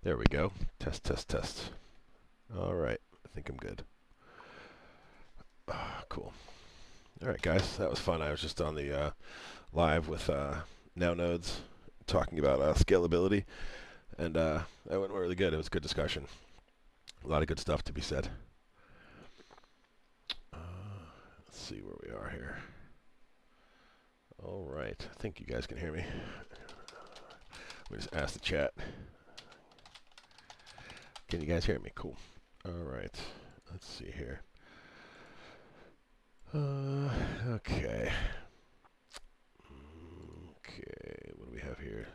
There we go. Test, test, test. All right. I think I'm good. Cool. All right, guys. That was fun. I was just on the live with Now Nodes talking about scalability, and that went really good. It was a good discussion. A lot of good stuff to be said. Let's see where we are here. All right. I think you guys can hear me. We just asked the chat. Can you guys hear me? Cool. All right. Let's see here. Okay. Okay. What do we have here?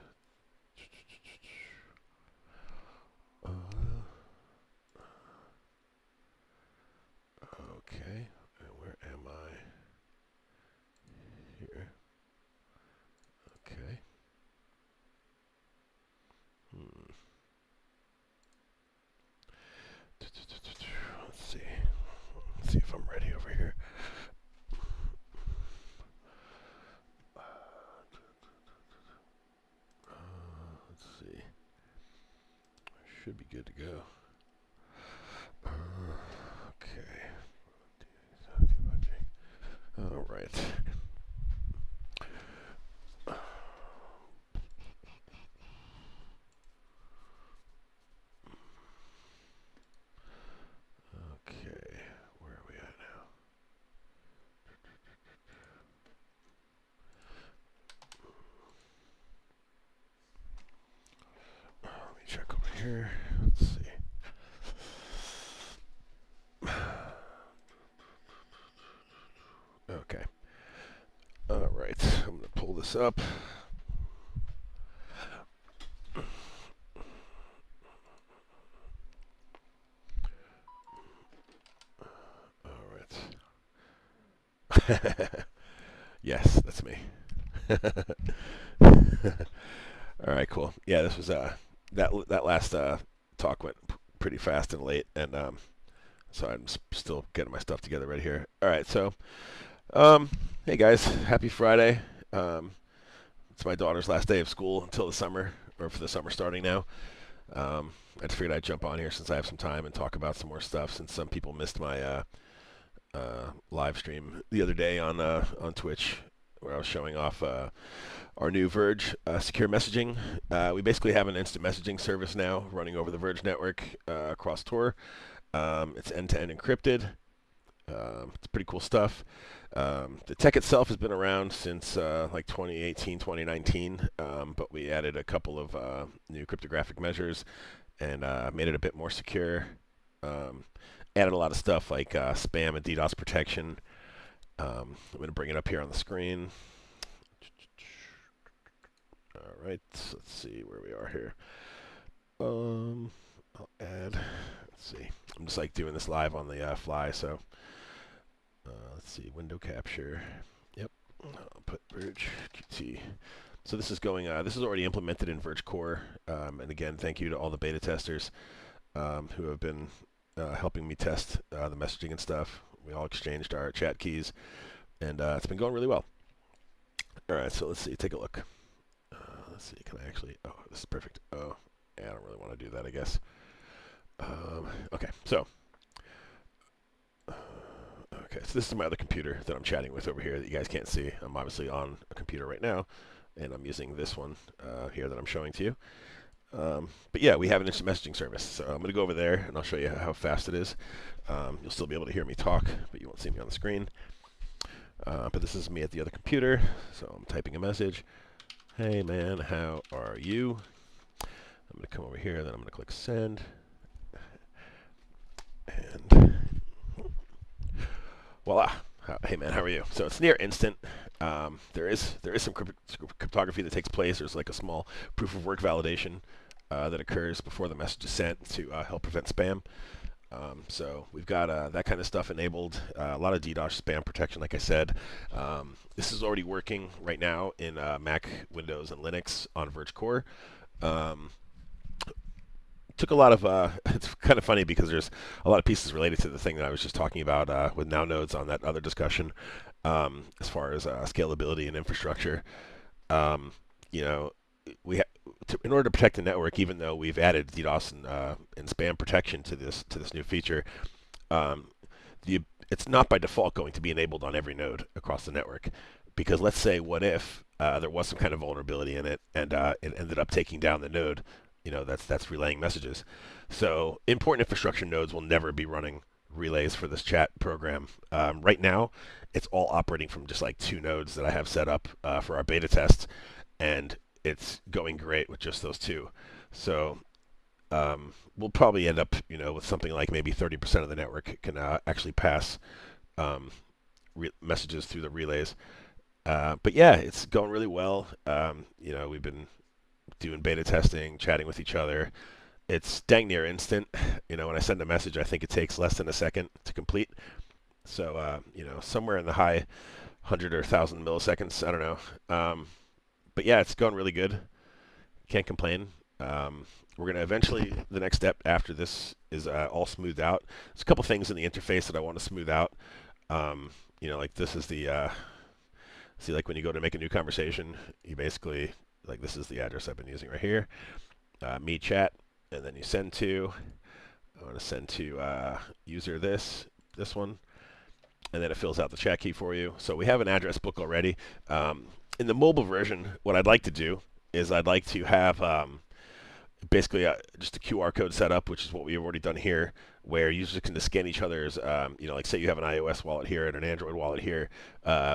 Okay. Where am I? Here. Okay. Let's see. Let's see if I'm ready over here. Let's see. Should be good to go. Okay. All right. Okay. Where are we at now? Let me check over here. Let's see. Okay. All right. I'm going to pull this up. All right. Yes, that's me. All right, cool. Yeah, this was that last talk went pretty fast and late, and so I'm still getting my stuff together right here. All right, so hey guys, happy Friday. It's my daughter's last day of school until the summer, or for the summer starting now. I just figured I'd jump on here since I have some time and talk about some more stuff. Since some people missed my live stream the other day on Twitch, where I was showing off our new Verge secure messaging. We basically have an instant messaging service now running over the Verge network across Tor. It's end-to-end encrypted. It's pretty cool stuff. The tech itself has been around since like 2018, 2019, but we added a couple of new cryptographic measures and made it a bit more secure. Added a lot of stuff like spam and DDoS protection. I'm going to bring it up here on the screen. All right, let's see where we are here. I'll add. Let's see. I'm just like doing this live on the fly, so let's see. Window capture. Yep. I'll put Verge QT. So this is going. This is already implemented in Verge Core, and again, thank you to all the beta testers who have been helping me test the messaging and stuff. We all exchanged our chat keys, and it's been going really well. All right, so let's see. Take a look. Let's see. Can I actually? Oh, this is perfect. Oh, yeah, I don't really want to do that, I guess. Okay, so. Okay, so this is my other computer that I'm chatting with over here that you guys can't see. I'm obviously on a computer right now, and I'm using this one here that I'm showing to you. But yeah, we have an instant messaging service. So I'm going to go over there, and I'll show you how fast it is. You'll still be able to hear me talk, but you won't see me on the screen. But this is me at the other computer, so I'm typing a message. Hey man, how are you? I'm going to come over here, then I'm going to click send. And voila. Hey man, how are you? So it's near instant. There is some cryptography that takes place. There's like a small proof of work validation that occurs before the message is sent to help prevent spam. So we've got that kind of stuff enabled. A lot of DDoS spam protection, like I said. This is already working right now in Mac, Windows, and Linux on Verge Core. Took a lot of it's kind of funny because there's a lot of pieces related to the thing that I was just talking about with Now Nodes on that other discussion as far as scalability and infrastructure. You know, in order to protect the network, even though we've added DDoS and spam protection to this new feature, um, it's not by default going to be enabled on every node across the network. Because let's say, what if there was some kind of vulnerability in it, and it ended up taking down the node, that's relaying messages. So important infrastructure nodes will never be running relays for this chat program. Right now, it's all operating from just like 2 nodes that I have set up for our beta tests, and it's going great with just those 2. So we'll probably end up, with something like maybe 30% of the network can actually pass um, messages through the relays. But yeah, it's going really well. We've been doing beta testing, chatting with each other. It's dang near instant. When I send a message, I think it takes less than a second to complete. So, somewhere in the high 100 or 1,000 milliseconds. I don't know. But yeah, it's going really good. Can't complain. We're going to eventually, the next step after this is all smoothed out. There's a couple things in the interface that I want to smooth out. Like this is the, see, like when you go to make a new conversation, you basically, like this is the address I've been using right here, me chat, and then you send to, I want to send to user this one, and then it fills out the chat key for you. So we have an address book already. In the mobile version, what I'd like to do is I'd like to have basically just a QR code set up, which is what we've already done here, where users can just scan each other's, like say you have an iOS wallet here and an Android wallet here,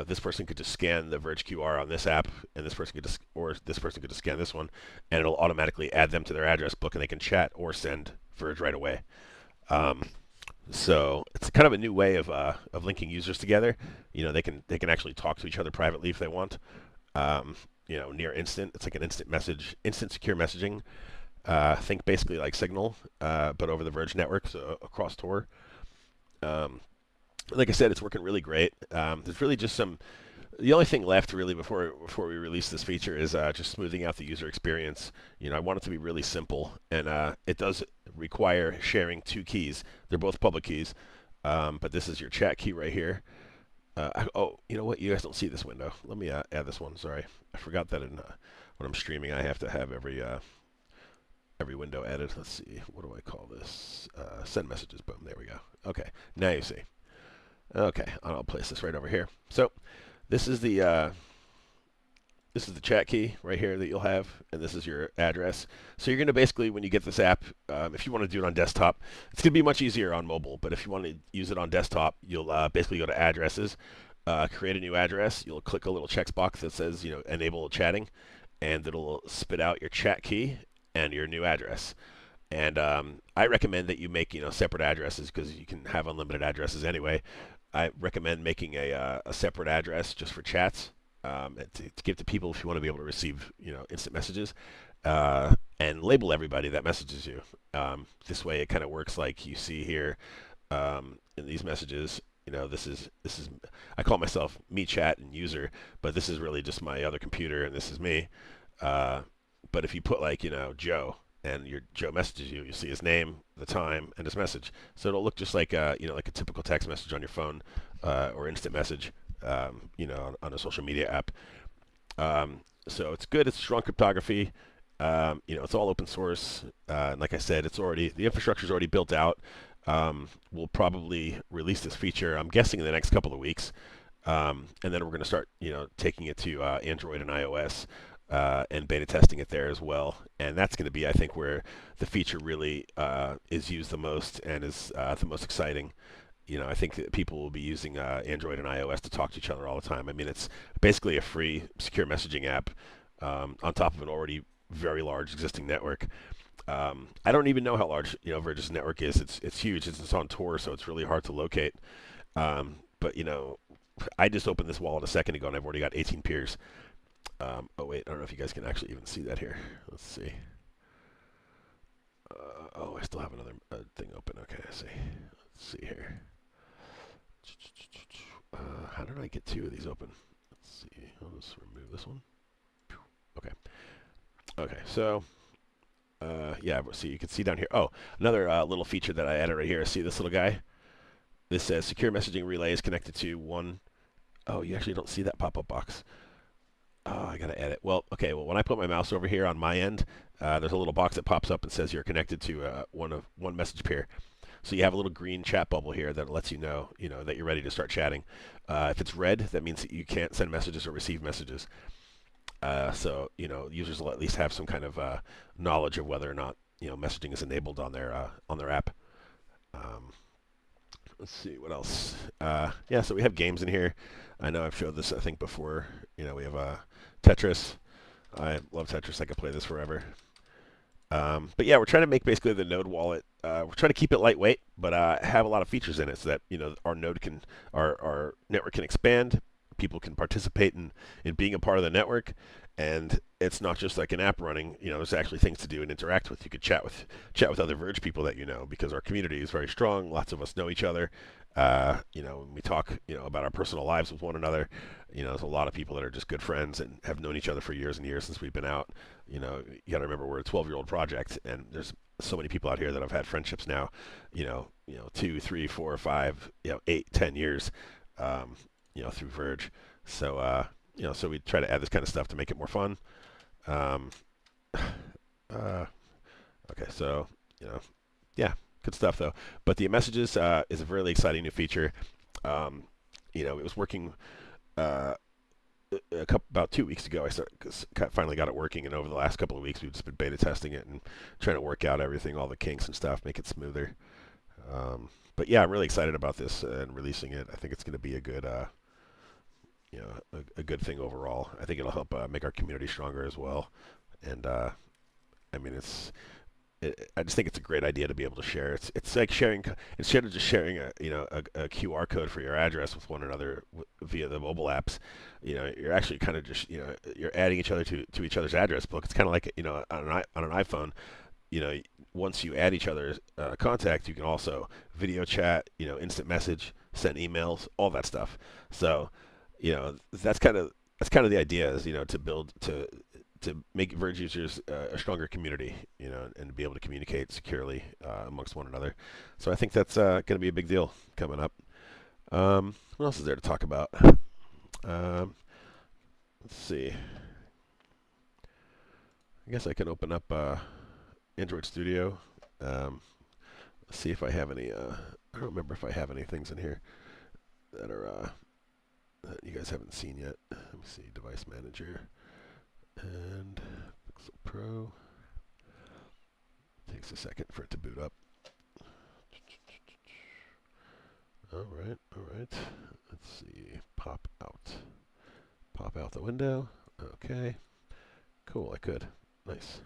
this person could just scan the Verge QR on this app, and this person could just scan this one, and it'll automatically add them to their address book, and they can chat or send Verge right away. So it's kind of a new way of linking users together. They can actually talk to each other privately if they want. Near instant. It's like an instant secure messaging. Think basically like Signal, but over the Verge network, so across Tor. Like I said, it's working really great. There's really just the only thing left really before we release this feature is just smoothing out the user experience. I want it to be really simple, and it does require sharing 2 keys. They're both public keys, but this is your chat key right here. You know what? You guys don't see this window. Let me add this one. Sorry, I forgot that when I'm streaming, I have to have every window added. Let's see. What do I call this? Send messages. Boom. There we go. Okay. Now you see. Okay. I'll place this right over here. So this is the chat key right here that you'll have, and this is your address. So you're going to basically, when you get this app, if you want to do it on desktop, it's going to be much easier on mobile. But if you want to use it on desktop, you'll basically go to addresses, create a new address. You'll click a little checkbox that says, enable chatting, and it'll spit out your chat key and your new address. And I recommend that you make separate addresses, because you can have unlimited addresses anyway. I recommend making a separate address just for chats, and to give to people if you want to be able to receive instant messages, and label everybody that messages you. This way it kind of works like you see here in these messages. This is I call myself me chat and user, but this is really just my other computer, and this is me. But if you put like Joe, and Joe messages you, see his name, the time, and his message. So it'll look just like like a typical text message on your phone, or instant message, on a social media app. So it's good. It's strong cryptography. It's all open source. And like I said, the infrastructure's already built out. We'll probably release this feature, I'm guessing, in the next couple of weeks. And then we're going to start, taking it to Android and iOS. And beta testing it there as well, and that's going to be, I think, where the feature really is used the most and is the most exciting. I think that people will be using Android and iOS to talk to each other all the time. I mean, it's basically a free secure messaging app on top of an already very large existing network. I don't even know how large Verge's network is. It's huge. It's on Tor, so it's really hard to locate. But I just opened this wallet a second ago, and I've already got 18 peers. Oh wait, I don't know if you guys can actually even see that here. Let's see. I still have another thing open. Okay, I see. Let's see here. How did I get 2 of these open? Let's see. I'll just remove this one. Okay. Okay, so yeah, see, you can see down here. Oh, another little feature that I added right here. See this little guy? This says secure messaging relay is connected to one. Oh, you actually don't see that pop-up box. Oh, I gotta edit. Well, okay. Well, when I put my mouse over here on my end, there's a little box that pops up and says you're connected to one message pair. So you have a little green chat bubble here that lets you know that you're ready to start chatting. If it's red, that means that you can't send messages or receive messages. So users will at least have some kind of knowledge of whether or not messaging is enabled on their app. Um, let's see what else. Yeah, so we have games in here. I know I've showed this I think before. We have Tetris. I love Tetris. I could play this forever. But yeah, we're trying to make basically the Node wallet. We're trying to keep it lightweight, but have a lot of features in it so that our network can expand. People can participate in being a part of the network, and it's not just like an app running. There's actually things to do and interact with. You could chat with other Verge people that you know because our community is very strong. Lots of us know each other. When we talk, about our personal lives with one another, there's a lot of people that are just good friends and have known each other for years and years since we've been out. You got to remember we're a 12-year-old project, and there's so many people out here that have had friendships now, 2, 3, 4, 5, 8, 10 years, through Verge. So, so we try to add this kind of stuff to make it more fun. Um, okay, so, yeah, good stuff though. But the messages is a really exciting new feature. Um, it was working uh, about 2 weeks ago. Finally got it working, and over the last couple of weeks, we've just been beta testing it and trying to work out everything, all the kinks and stuff, make it smoother. But yeah, I'm really excited about this and releasing it. I think it's going to be a good, a good thing overall. I think it'll help make our community stronger as well. And I mean, I just think it's a great idea to be able to share. It's like sharing instead of just sharing a QR code for your address with one another via the mobile apps. You're actually kind of just you're adding each other to each other's address book. It's kind of like on an iPhone. Once you add each other's contact, you can also video chat, instant message, send emails, all that stuff. So that's kind of the idea is to make Verge users a stronger community, and be able to communicate securely amongst one another. So I think that's going to be a big deal coming up. What else is there to talk about? Let's see. I guess I can open up Android Studio. Let's see if I have any. I don't remember if I have any things in here that are that you guys haven't seen yet. Let me see. Device Manager and Pixel Pro. Takes a second for it to boot up. All right. Let's see. Pop out the window. Okay. Cool. I could. Nice.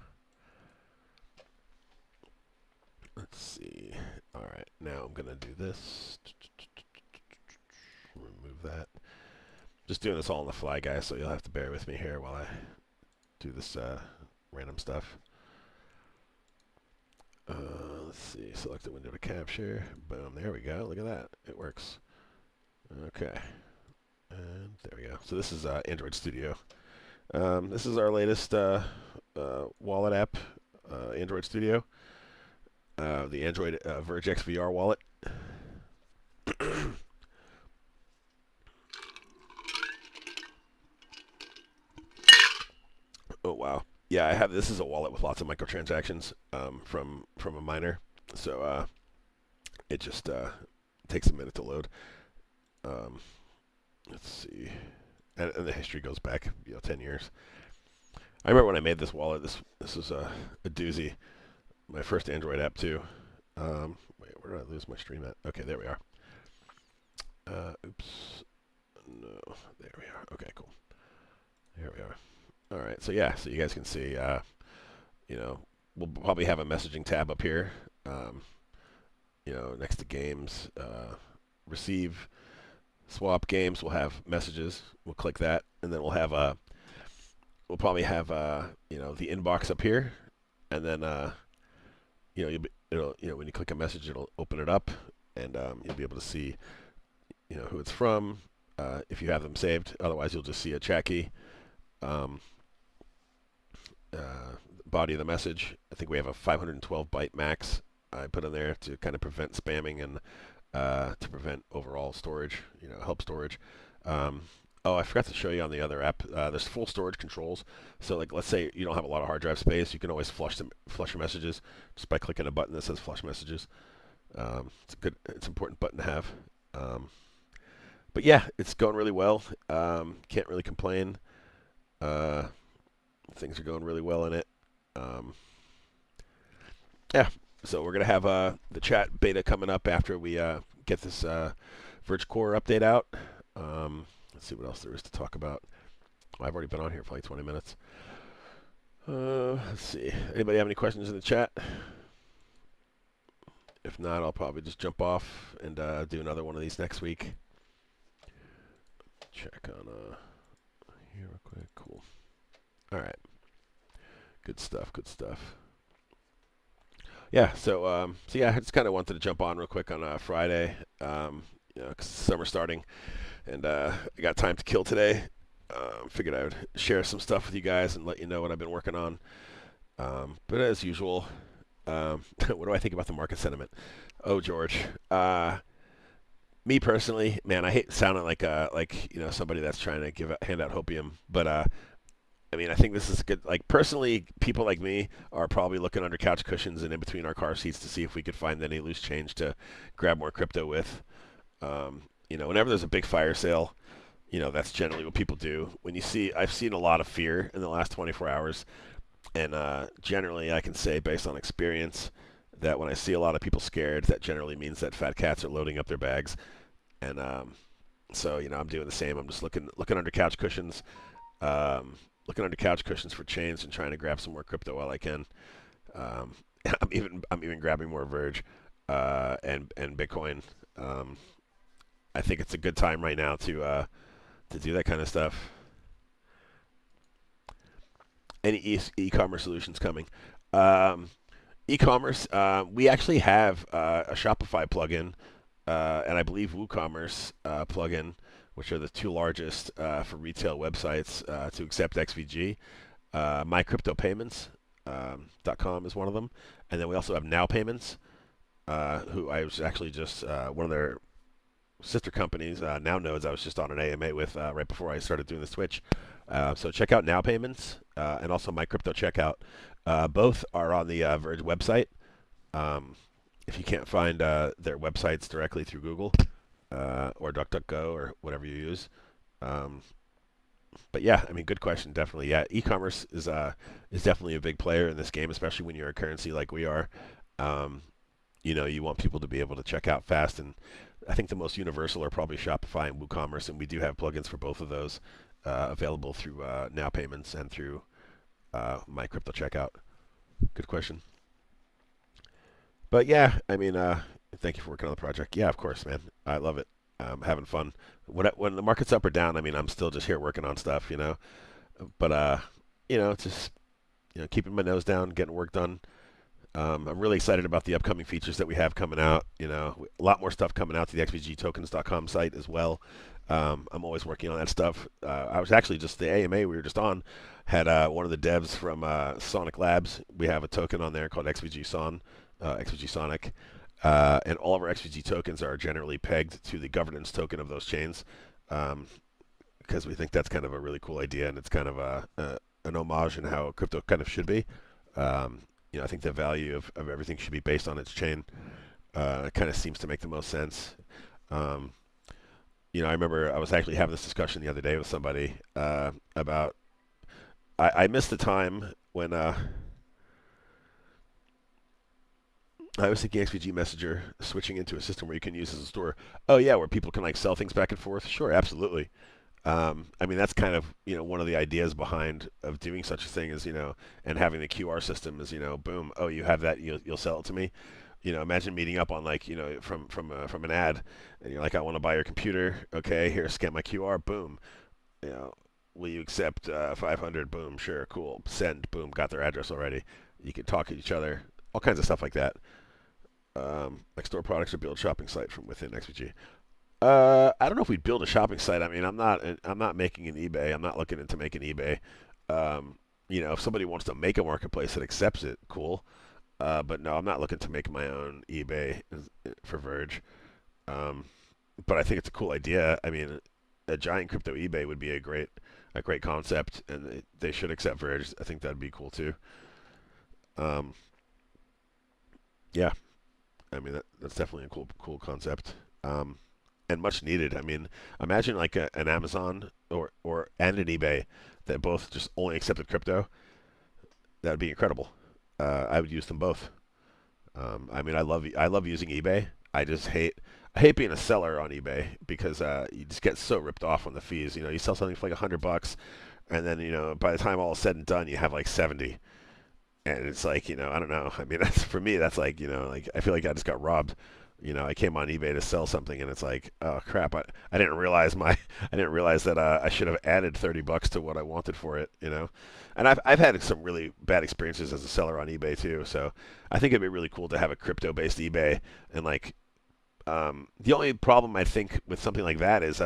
Let's see. All right. Now I'm gonna do this. Remove that. Just doing this all on the fly, guys. So you'll have to bear with me here while I do this random stuff. Let's see. Select the window to capture. Boom. There we go. Look at that. It works. Okay. And there we go. So this is Android Studio. This is our latest wallet app, Android Studio. The Android Verge XVR wallet. Oh wow. Yeah, I have. This is a wallet with lots of microtransactions from a miner. So it just takes a minute to load. Um, let's see, and the history goes back 10 years. I remember when I made this wallet. This was a doozy. My first Android app too. Wait, where did I lose my stream at? Okay, there we are. Oops. No, there we are. Okay, cool. There we are. All right, so yeah, so you guys can see, we'll probably have a messaging tab up here, next to games, receive, swap games. We'll have messages. We'll click that, and then we'll probably have, the inbox up here, and then, when you click a message, it'll open it up, and you'll be able to see, who it's from, if you have them saved. Otherwise, you'll just see a chat key. Body of the message. I think we have a 512 byte max I put in there to kind of prevent spamming and to prevent overall storage, help storage. Oh, I forgot to show you on the other app. There's full storage controls. So like, let's say you don't have a lot of hard drive space, you can always flush your messages just by clicking a button that says flush messages. It's an important button to have. Um, but yeah, it's going really well. Can't really complain. Uh, Things are going really well in it. Um, yeah, so we're gonna have the chat beta coming up after we get this Verge Core update out. Let's see what else there is to talk about. Well, I've already been on here for like 20 minutes. Let's see. Anybody have any questions in the chat? If not, I'll probably just jump off and do another one of these next week. Check on here real quick. Cool. All right. Good stuff. Good stuff. Yeah. So yeah, I just kind of wanted to jump on real quick on Friday. You know, 'cause summer's starting, and I got time to kill today. Figured I would share some stuff with you guys and let you know what I've been working on. But as usual, what do I think about the market sentiment? Oh, George. Me personally, man, I hate sounding like you know somebody that's trying to hand out hopium, but I mean, I think this is good. Like personally, people like me are probably looking under couch cushions and in between our car seats to see if we could find any loose change to grab more crypto with. You know, whenever there's a big fire sale, you know that's generally what people do. I've seen a lot of fear in the last 24 hours, and generally, I can say based on experience that when I see a lot of people scared, that generally means that fat cats are loading up their bags. And so, you know, I'm doing the same. I'm just looking under couch cushions, um, looking under couch cushions for chains and trying to grab some more crypto while I can. Um, I'm even grabbing more Verge and Bitcoin. Um, I think it's a good time right now to do that kind of stuff. Any e-commerce solutions coming? Um, E-commerce, we actually have a Shopify plugin and I believe WooCommerce plugin, which are the two largest for retail websites to accept XVG. MyCryptoPayments.com is one of them, and then we also have Now Payments, who I was actually just one of their sister companies, Now Nodes. I was just on an AMA with right before I started doing this Twitch. So check out Now Payments and also My Crypto Checkout. Both are on the Verge website. Um, if you can't find their websites directly through Google or DuckDuckGo or whatever you use. Um, but yeah, I mean, good question. Definitely, yeah. E-commerce is definitely a big player in this game, especially when you're a currency like we are. Um, you know, you want people to be able to check out fast, and I think the most universal are probably Shopify and WooCommerce, and we do have plugins for both of those available through Now Payments and through My Crypto Checkout. Good question. But yeah, I mean, thank you for working on the project. Yeah, of course, man. I love it. Having fun. When the market's up or down, I mean, I'm still just here working on stuff, you know. But you know, just keeping my nose down, getting work done. I'm really excited about the upcoming features that we have coming out. You know, a lot more stuff coming out to the xvgtokens.com site as well. I'm always working on that stuff. I was actually just the AMA we were just on had one of the devs from Sonic Labs. We have a token on there called XVG Son, XVG Sonic, and all of our XVG tokens are generally pegged to the governance token of those chains because we think that's kind of a really cool idea and it's kind of an homage in how crypto kind of should be. Um, I think the value of everything should be based on its chain. It kind of seems to make the most sense. Um, I remember I was actually having this discussion the other day with somebody about. I missed the time when I was thinking XVG Messenger switching into a system where you can use as a store. Oh yeah, where people can like sell things back and forth. Sure, absolutely. I mean, that's kind of one of the ideas behind of doing such a thing is and having the QR system is boom, oh you have that, you'll sell it to me. Imagine meeting up on like from an ad, and you're like, I want to buy your computer. Okay, here, scan my QR. Boom. You know, will you accept 500? Boom, sure, cool. Send. Boom, got their address already. You can talk to each other. All kinds of stuff like that. Like store products or build shopping site from within XVG. I don't know if we'd build a shopping site. I mean, I'm not making an eBay. I'm not looking into making eBay. If somebody wants to make a marketplace that accepts it, cool. But no, I'm not looking to make my own eBay for Verge. Um, but I think it's a cool idea. I mean, a giant crypto eBay would be a great concept, and they should accept Verge. I think that'd be cool too. Um, yeah, I mean that's definitely a cool concept. Um, and much needed. I mean, imagine like an Amazon or and an eBay that both just only accepted crypto. That would be incredible. I would use them both. I mean, I love using eBay. I hate being a seller on eBay because you just get so ripped off on the fees. You know, you sell something for like $100, and then by the time all is said and done, you have like 70, and it's like I don't know. I mean, that's for me. That's like like I feel like I just got robbed. I came on eBay to sell something, and it's like, oh crap! I didn't realize I didn't realize that I should have added $30 to what I wanted for it. And I've had some really bad experiences as a seller on eBay too. So I think it'd be really cool to have a crypto-based eBay. And like the only problem I think with something like that is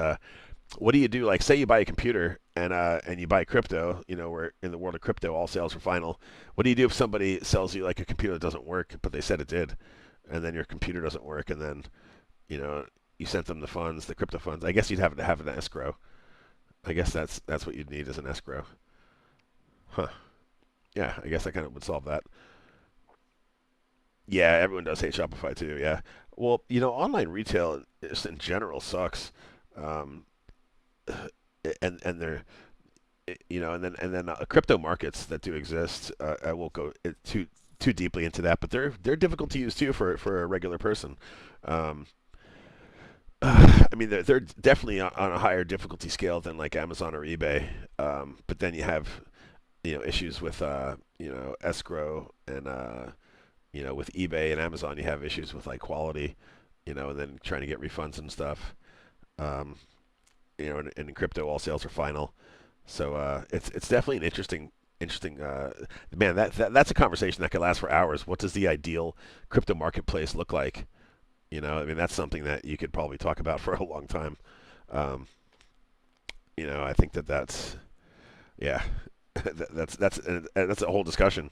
what do you do? Like, say you buy a computer and you buy crypto. Where in the world of crypto, all sales are final. What do you do if somebody sells you like a computer that doesn't work, but they said it did, and then your computer doesn't work, and then you know you sent them the funds, the crypto funds? I guess you'd have to have an escrow. I guess that's what you'd need as an escrow. Huh. Yeah, I guess that kind of would solve that. Yeah, everyone does hate Shopify too. Yeah. Well, online retail just in general sucks. Um, and they're and then crypto markets that do exist. I won't go too deeply into that, but they're difficult to use too for a regular person. Um, I mean, they're definitely on a higher difficulty scale than like Amazon or eBay. But then you have issues with escrow and with eBay and Amazon, you have issues with like quality, and then trying to get refunds and stuff. Um, and in crypto, all sales are final. So it's definitely an interesting man. That's a conversation that could last for hours. What does the ideal crypto marketplace look like? I mean, that's something that you could probably talk about for a long time. Um, I think that's yeah, that's a whole discussion.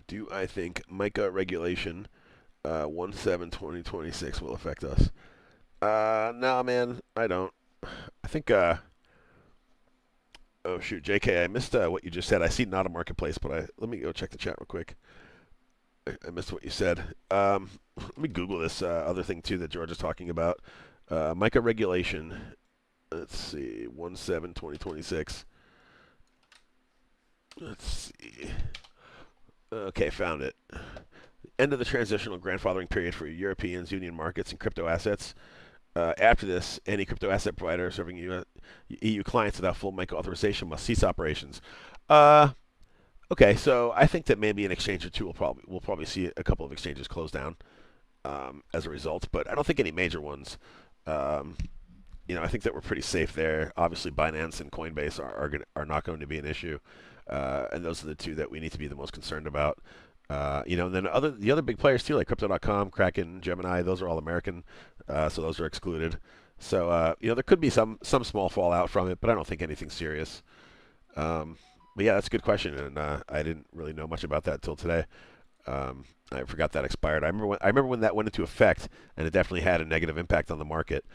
Do I think MiCA regulation 1/7/2026 will affect us? No, man, I don't. I think. Oh shoot, JK, I missed what you just said. I see not a marketplace, but let me go check the chat real quick. I missed what you said. Let me Google this other thing too that George is talking about. MiCA regulation. Let's see, 1/7/2026. Let's see. Okay, found it. End of the transitional grandfathering period for Europeans, Union markets, and crypto assets. After this, any crypto asset provider serving EU clients without full MiCA authorization must cease operations. Uh, okay, so I think that maybe an exchange or two will probably see a couple of exchanges close down as a result, but I don't think any major ones. Um, I think that we're pretty safe there. Obviously, Binance and Coinbase are not going to be an issue, and those are the two that we need to be the most concerned about. And then the other big players too, like Crypto.com, Kraken, Gemini, those are all American, so those are excluded. So there could be some small fallout from it, but I don't think anything serious. Um, but yeah, that's a good question, and I didn't really know much about that till today. I forgot that expired. I remember when that went into effect, and it definitely had a negative impact on the market.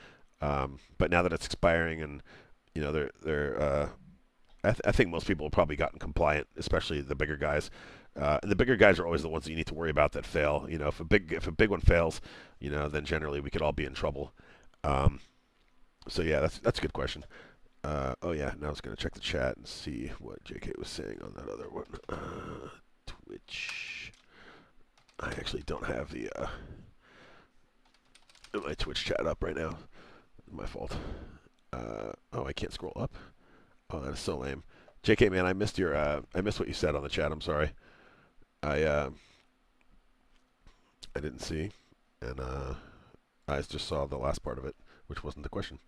But now that it's expiring, and I think most people have probably gotten compliant, especially the bigger guys. And the bigger guys are always the ones that you need to worry about that fail. If a big one fails, then generally we could all be in trouble. Um, so yeah, that's a good question. Oh yeah, now I was gonna check the chat and see what JK was saying on that other one. Twitch. I actually don't have my Twitch chat up right now. My fault. Oh, I can't scroll up. Oh, that is so lame. JK, man, I missed what you said on the chat. I'm sorry. I didn't see, and I just saw the last part of it, which wasn't the question.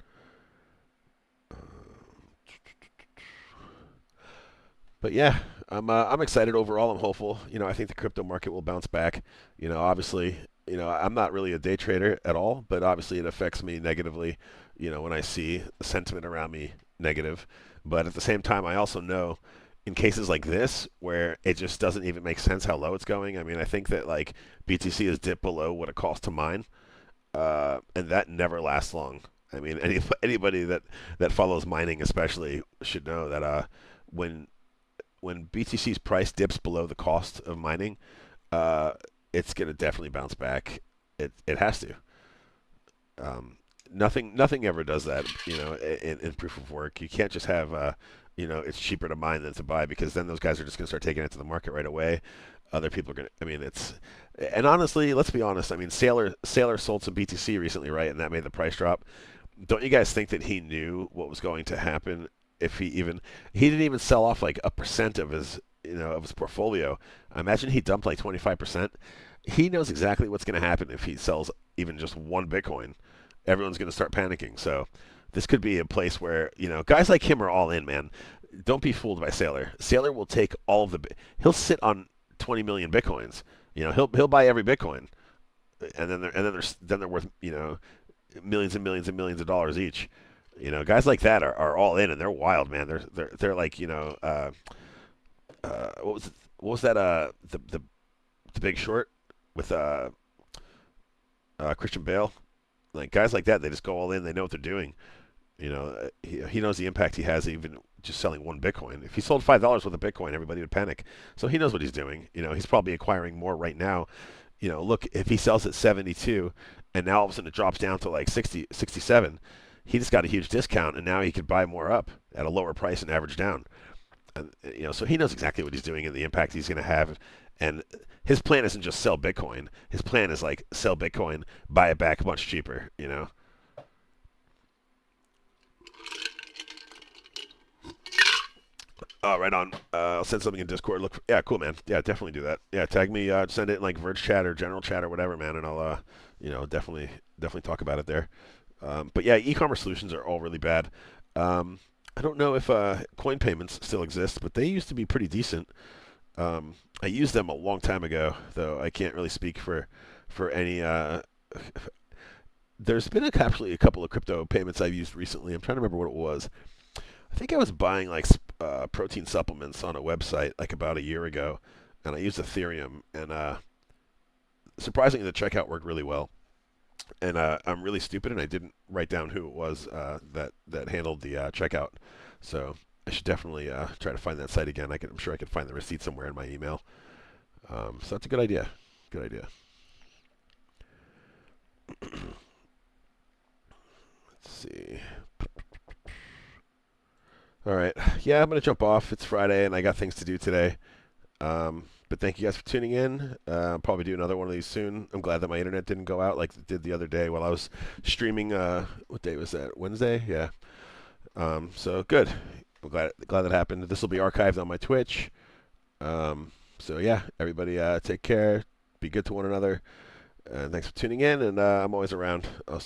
But yeah, I'm excited overall. I'm hopeful. I think the crypto market will bounce back. Obviously, I'm not really a day trader at all, but obviously it affects me negatively. When I see the sentiment around me negative, but at the same time, I also know in cases like this where it just doesn't even make sense how low it's going. I mean, I think that like BTC has dipped below what it costs to mine, and that never lasts long. I mean, anybody that follows mining especially should know that when when BTC's price dips below the cost of mining, uh, it's gonna definitely bounce back. It has to. Um, nothing ever does that, in proof of work. You can't just have, it's cheaper to mine than to buy because then those guys are just going to start taking it to the market right away. Other people are going to, I mean, and honestly, let's be honest. I mean, Sailor sold some BTC recently, right? And that made the price drop. Don't you guys think that he knew what was going to happen if he didn't even sell off like a percent of his, of his portfolio. I imagine he dumped like 25%. He knows exactly what's going to happen if he sells even just one Bitcoin. Everyone's going to start panicking. So this could be a place where, guys like him are all in, man. Don't be fooled by Sailor. Sailor will take all of he'll sit on 20 million Bitcoins. He'll buy every Bitcoin. And then they're worth, millions and millions and millions of dollars each. Guys like that are all in and they're wild, man. They're like, what was that the Big Short with Christian Bale? Like guys like that, they just go all in. They know what they're doing. He knows the impact he has even just selling one Bitcoin. If he sold $5 worth of Bitcoin, everybody would panic. So he knows what he's doing. He's probably acquiring more right now. Look, if he sells at 72 and now all of a sudden it drops down to like 60, 67, he just got a huge discount and now he could buy more up at a lower price and average down. And, so he knows exactly what he's doing and the impact he's going to have. And his plan isn't just sell Bitcoin. His plan is like sell Bitcoin, buy it back much cheaper. Oh, right on. I'll send something in Discord. Look, yeah, cool, man. Yeah, definitely do that. Yeah, tag me. Send it in like Verge chat or general chat or whatever, man, and I'll, definitely talk about it there. But yeah, e-commerce solutions are all really bad. I don't know if coin payments still exist, but they used to be pretty decent. I used them a long time ago, though I can't really speak for any. There's been actually a couple of crypto payments I've used recently. I'm trying to remember what it was. I think I was buying like protein supplements on a website like about a year ago, and I used Ethereum, and surprisingly the checkout worked really well. And I'm really stupid, and I didn't write down who it was that handled the checkout. So I should definitely try to find that site again. I'm sure I can find the receipt somewhere in my email. So that's a good idea. Good idea. Let's see. All right. Yeah, I'm gonna jump off. It's Friday, and I got things to do today. But thank you guys for tuning in. I'll probably do another one of these soon. I'm glad that my internet didn't go out like it did the other day while I was streaming. What day was that? Wednesday? Yeah. So good. I'm glad that happened. This will be archived on my Twitch. So yeah, everybody take care. Be good to one another. Thanks for tuning in, and I'm always around. I'll see